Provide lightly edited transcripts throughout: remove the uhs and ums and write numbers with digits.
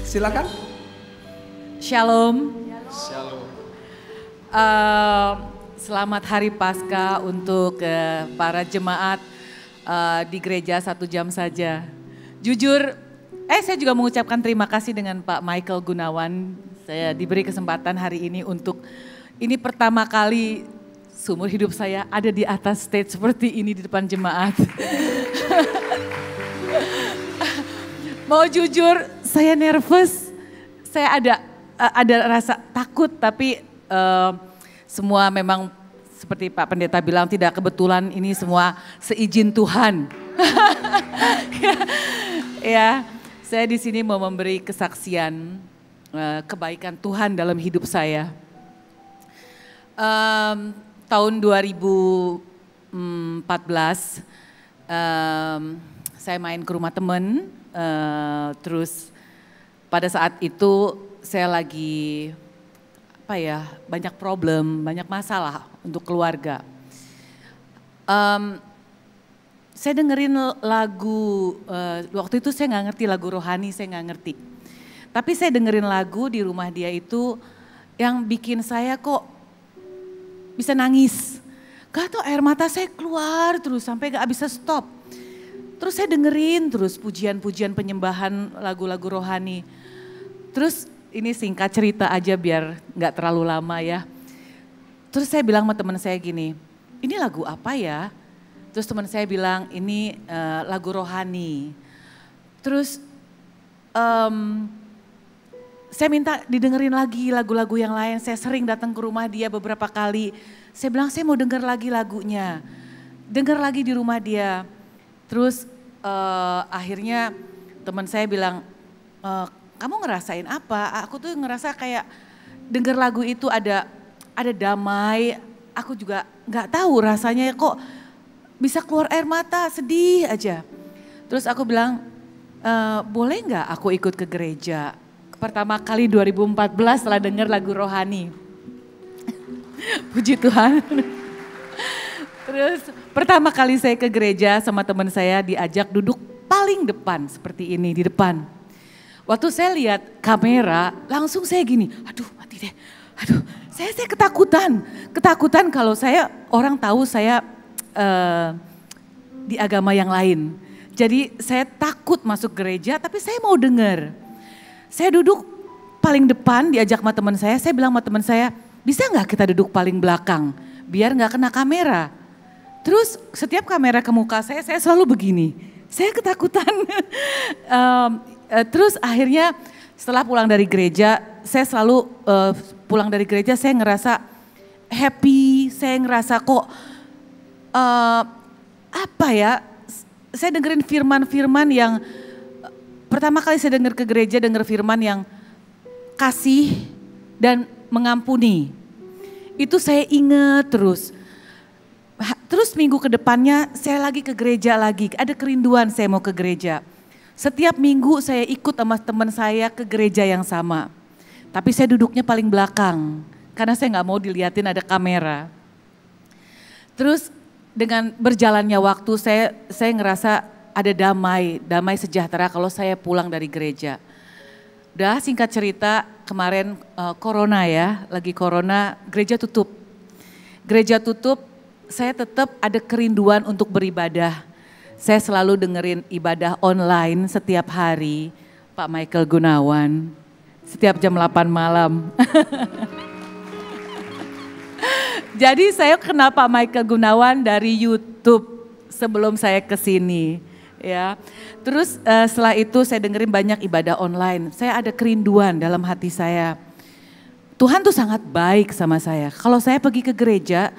Silakan. Shalom. Shalom. Selamat Hari Paskah untuk para jemaat di gereja 1 jam saja. Jujur, saya juga mengucapkan terima kasih dengan Pak Michael Gunawan. Saya diberi kesempatan hari ini untuk, ini pertama kali seumur hidup saya ada di atas stage seperti ini di depan jemaat. Mau jujur, saya nervous, saya ada rasa takut, tapi semua memang seperti Pak Pendeta bilang tidak kebetulan, ini semua seizin Tuhan. Ya, saya di sini mau memberi kesaksian kebaikan Tuhan dalam hidup saya. Tahun 2014, saya main ke rumah teman. Terus pada saat itu saya lagi banyak problem, banyak masalah untuk keluarga. Saya dengerin lagu, waktu itu saya nggak ngerti lagu rohani, saya nggak ngerti. Tapi saya dengerin lagu di rumah dia itu yang bikin saya kok bisa nangis. Gak tau, air mata saya keluar terus sampai gak bisa stop. Terus saya dengerin terus pujian-pujian penyembahan lagu-lagu rohani. Terus ini singkat cerita aja biar gak terlalu lama ya. Terus saya bilang sama teman saya gini, ini lagu apa ya? Terus teman saya bilang ini lagu rohani. Terus saya minta didengerin lagi lagu-lagu yang lain. Saya sering datang ke rumah dia beberapa kali. Saya bilang saya mau denger lagi lagunya. Denger lagi di rumah dia. Terus akhirnya teman saya bilang, kamu ngerasain apa? Aku tuh ngerasa kayak denger lagu itu ada damai. Aku juga nggak tahu rasanya kok bisa keluar air mata, sedih aja. Terus aku bilang, boleh nggak aku ikut ke gereja? Pertama kali 2014 setelah denger lagu rohani. Puji Tuhan. Terus pertama kali saya ke gereja sama teman saya diajak duduk paling depan seperti ini di depan. Waktu saya lihat kamera langsung saya gini, aduh mati deh. Aduh saya ketakutan. Ketakutan kalau orang tahu saya di agama yang lain. Jadi saya takut masuk gereja tapi saya mau dengar. Saya duduk paling depan diajak sama teman saya bilang sama teman saya, bisa nggak kita duduk paling belakang biar nggak kena kamera. Terus setiap kamera ke muka saya selalu begini, saya ketakutan. Terus akhirnya setelah pulang dari gereja, saya selalu pulang dari gereja saya ngerasa happy, saya ngerasa kok saya dengerin firman-firman yang pertama kali saya dengar ke gereja, dengar firman yang kasih dan mengampuni. Itu saya ingat terus. Terus minggu ke depannya saya lagi ke gereja lagi, ada kerinduan saya mau ke gereja. Setiap minggu saya ikut sama teman saya ke gereja yang sama. Tapi saya duduknya paling belakang, karena saya gak mau dilihatin ada kamera. Terus dengan berjalannya waktu saya ngerasa ada damai sejahtera kalau saya pulang dari gereja. Udah singkat cerita kemarin corona ya, lagi corona gereja tutup. Gereja tutup, saya tetap ada kerinduan untuk beribadah. Saya selalu dengerin ibadah online setiap hari, Pak Michael Gunawan, setiap jam 8 malam. Jadi saya kenal Pak Michael Gunawan dari YouTube sebelum saya ke sini. Ya, terus setelah itu saya dengerin banyak ibadah online. Saya ada kerinduan dalam hati saya. Tuhan tuh sangat baik sama saya. Kalau saya pergi ke gereja,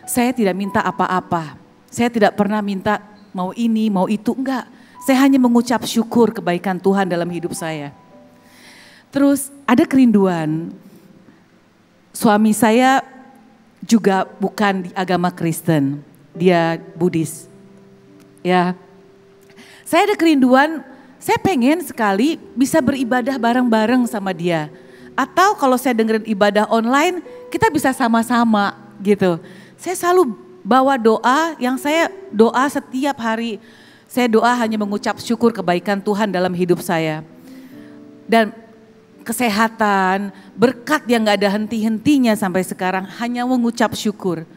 saya tidak minta apa-apa. Saya tidak pernah minta mau ini, mau itu, enggak. Saya hanya mengucap syukur kebaikan Tuhan dalam hidup saya. Terus ada kerinduan. Suami saya juga bukan di agama Kristen, dia Buddhis. Ya. Saya ada kerinduan, saya pengen sekali bisa beribadah bareng-bareng sama dia. Atau kalau saya dengerin ibadah online, kita bisa sama-sama gitu. Saya selalu bawa doa yang saya doa setiap hari. Saya doa hanya mengucap syukur kebaikan Tuhan dalam hidup saya. Dan kesehatan, berkat yang gak ada henti-hentinya sampai sekarang, hanya mengucap syukur.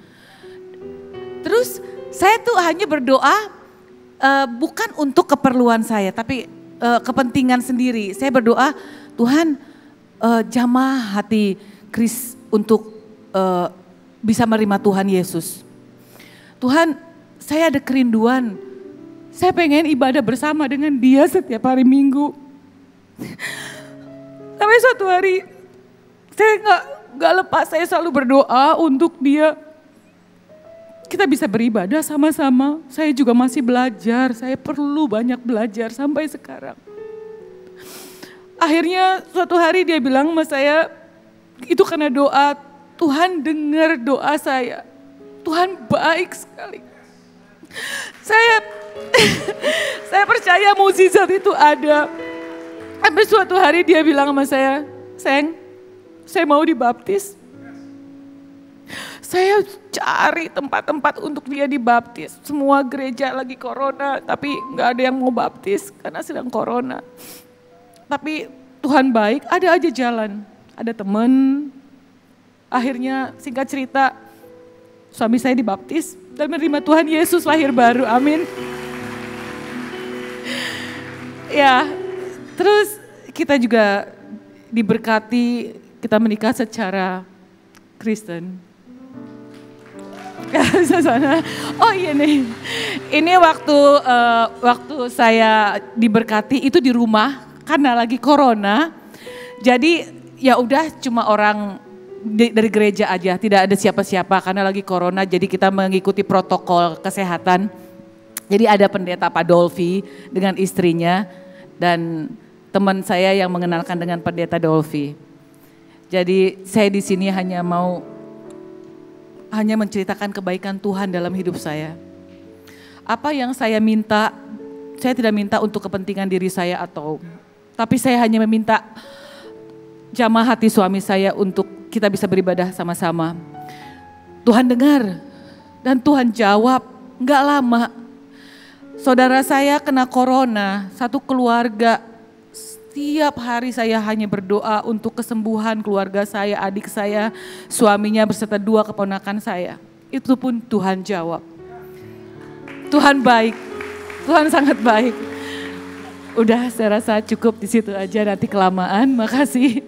Terus saya tuh hanya berdoa bukan untuk keperluan saya, tapi kepentingan sendiri. Saya berdoa, Tuhan jamah hati Chris untuk bisa menerima Tuhan Yesus. Tuhan, saya ada kerinduan, saya pengen ibadah bersama dengan dia setiap hari Minggu. Sampai suatu hari saya nggak lepas, saya selalu berdoa untuk dia. Kita bisa beribadah sama-sama. Saya juga masih belajar, saya perlu banyak belajar sampai sekarang. Akhirnya suatu hari dia bilang sama saya, itu karena doa, Tuhan dengar doa saya. Tuhan baik sekali. Saya percaya mukjizat itu ada. Sampai suatu hari dia bilang sama saya, sayang, saya mau dibaptis. Saya cari tempat-tempat untuk dia dibaptis. Semua gereja lagi corona, tapi gak ada yang mau baptis karena sedang corona. Tapi Tuhan baik, ada aja jalan. Ada teman, akhirnya singkat cerita, suami saya dibaptis dan menerima Tuhan Yesus lahir baru, amin. Ya, terus kita juga diberkati, kita menikah secara Kristen. Oh iya nih, ini waktu saya diberkati itu di rumah karena lagi corona. Jadi ya udah cuma orang dari gereja aja, tidak ada siapa-siapa karena lagi corona, jadi kita mengikuti protokol kesehatan. Jadi ada pendeta Pak Dolfi dengan istrinya dan teman saya yang mengenalkan dengan pendeta Dolfi. Jadi saya di sini hanya menceritakan kebaikan Tuhan dalam hidup saya. Apa yang saya minta, saya tidak minta untuk kepentingan diri saya tapi saya hanya meminta jamah hati suami saya untuk kita bisa beribadah sama-sama. Tuhan dengar dan Tuhan jawab, enggak lama. Saudara saya kena corona, satu keluarga, setiap hari saya hanya berdoa untuk kesembuhan keluarga saya, adik saya, suaminya beserta 2 keponakan saya. Itu pun Tuhan jawab. Tuhan baik, Tuhan sangat baik. Udah saya rasa cukup di situ aja, nanti kelamaan, makasih.